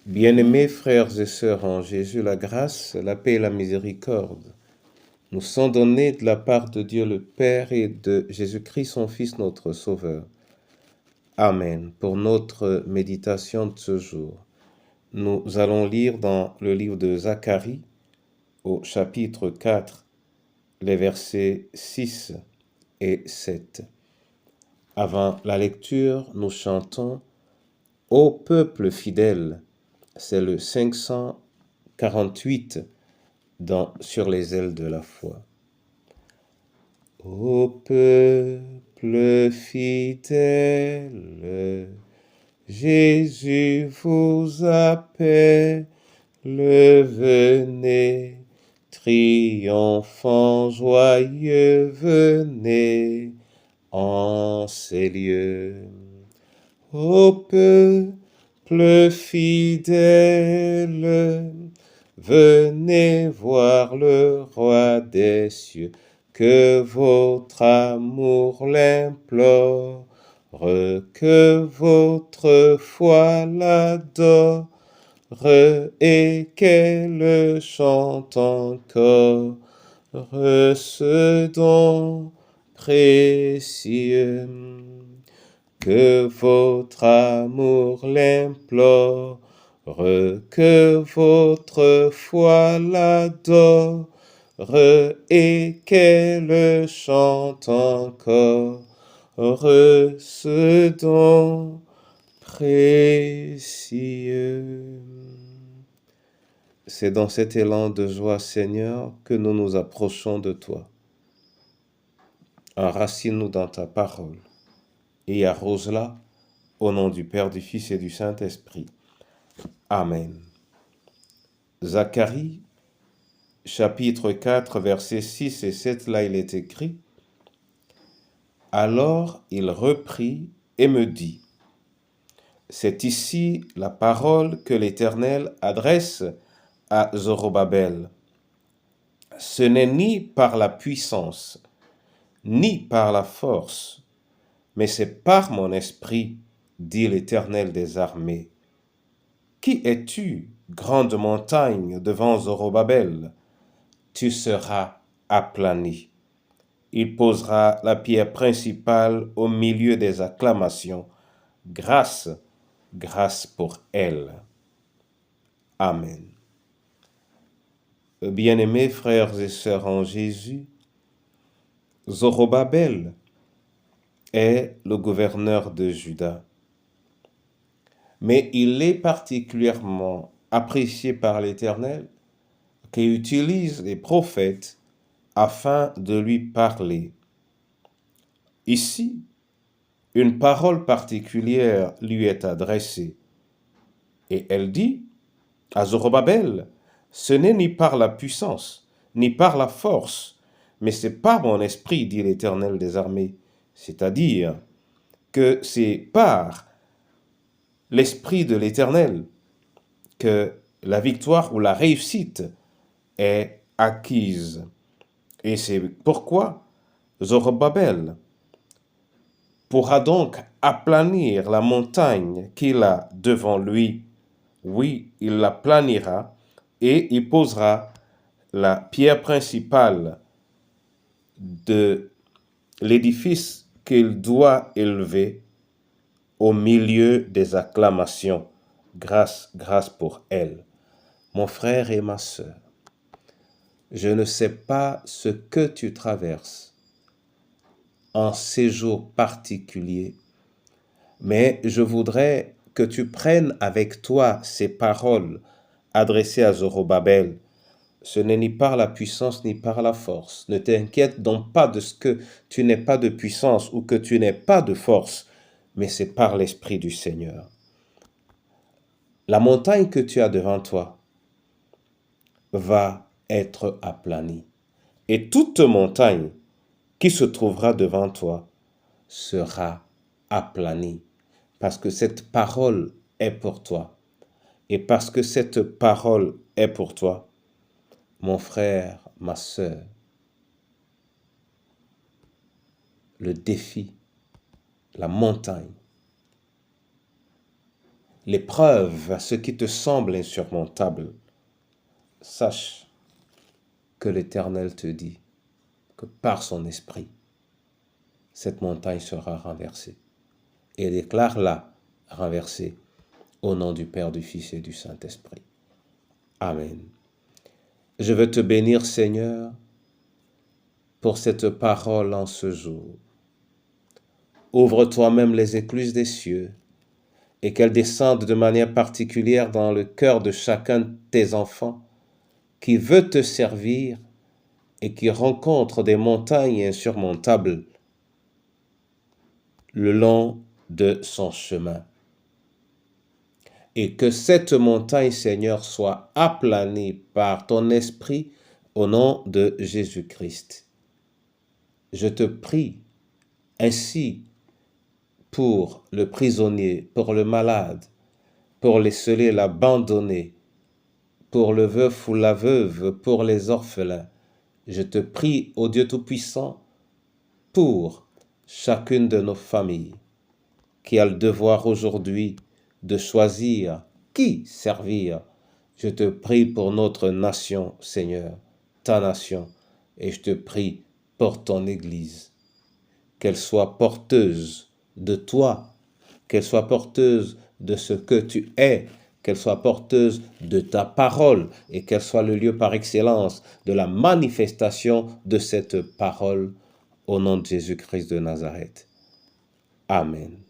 Bien-aimés frères et sœurs en Jésus, la grâce, la paix et la miséricorde nous sont donnés de la part de Dieu le Père et de Jésus-Christ son Fils notre Sauveur. Amen. Pour notre méditation de ce jour, nous allons lire dans le livre de Zacharie au chapitre 4, les versets 6 et 7. Avant la lecture, nous chantons « Ô peuple fidèle », c'est le 548 sur les ailes de la foi. Ô peuple fidèle, Jésus vous appelle, venez, triomphant, joyeux, venez en ces lieux. Ô peuple fidèle, venez voir le roi des cieux, que votre amour l'implore, que votre foi l'adore, et qu'elle chante encore ce don précieux. Que votre amour l'implore, que votre foi l'adore, et qu'elle chante encore ce don précieux. C'est dans cet élan de joie, Seigneur, que nous nous approchons de toi. Enracine-nous dans ta parole et arrose-la au nom du Père, du Fils et du Saint-Esprit. Amen. Zacharie, chapitre 4, versets 6 et 7, là il est écrit « Alors il reprit et me dit, c'est ici la parole que l'Éternel adresse à Zorobabel. Ce n'est ni par la puissance, ni par la force, mais c'est par mon esprit, dit l'Éternel des armées. Qui es-tu, grande montagne, devant Zorobabel? Tu seras aplani. Il posera la pierre principale au milieu des acclamations. Grâce, grâce pour elle. Amen. Bien-aimés frères et sœurs en Jésus, Zorobabel est le gouverneur de Juda. Mais il est particulièrement apprécié par l'Éternel qui utilise les prophètes afin de lui parler. Ici, une parole particulière lui est adressée. Et elle dit à Zorobabel, ce n'est ni par la puissance, ni par la force, mais c'est par mon esprit, dit l'Éternel des armées. C'est-à-dire que c'est par l'esprit de l'Éternel que la victoire ou la réussite est acquise. Et c'est pourquoi Zorobabel pourra donc aplanir la montagne qu'il a devant lui. Oui, il la planira et il posera la pierre principale de l'édifice qu'il doit élever au milieu des acclamations. Grâce, grâce pour elle. Mon frère et ma sœur, je ne sais pas ce que tu traverses en ces jours particuliers, mais je voudrais que tu prennes avec toi ces paroles adressées à Zorobabel. Ce n'est ni par la puissance ni par la force. Ne t'inquiète donc pas de ce que tu n'es pas de puissance ou que tu n'es pas de force, mais c'est par l'Esprit du Seigneur. La montagne que tu as devant toi va être aplanie. Et toute montagne qui se trouvera devant toi sera aplanie. Parce que cette parole est pour toi. Et parce que cette parole est pour toi, mon frère, ma sœur, le défi, la montagne l'épreuve, ce qui te semble insurmontable, sache que l'Éternel te dit que par son esprit, cette montagne sera renversée. Et déclare-la renversée au nom du Père, du Fils et du Saint-Esprit. Amen. Je veux te bénir, Seigneur, pour cette parole en ce jour. Ouvre toi-même les écluses des cieux et qu'elles descendent de manière particulière dans le cœur de chacun de tes enfants qui veut te servir et qui rencontre des montagnes insurmontables le long de son chemin. Et que cette montagne, Seigneur, soit aplanie par ton esprit au nom de Jésus-Christ. Je te prie ainsi pour le prisonnier, pour le malade, pour l'esselé, l'abandonné, pour le veuf ou la veuve, pour les orphelins. Je te prie, ô Dieu Tout-Puissant, pour chacune de nos familles qui a le devoir aujourd'hui de choisir qui servir. Je te prie pour notre nation, Seigneur, ta nation, et je te prie pour ton Église, qu'elle soit porteuse de toi, qu'elle soit porteuse de ce que tu es, qu'elle soit porteuse de ta parole et qu'elle soit le lieu par excellence de la manifestation de cette parole au nom de Jésus-Christ de Nazareth. Amen.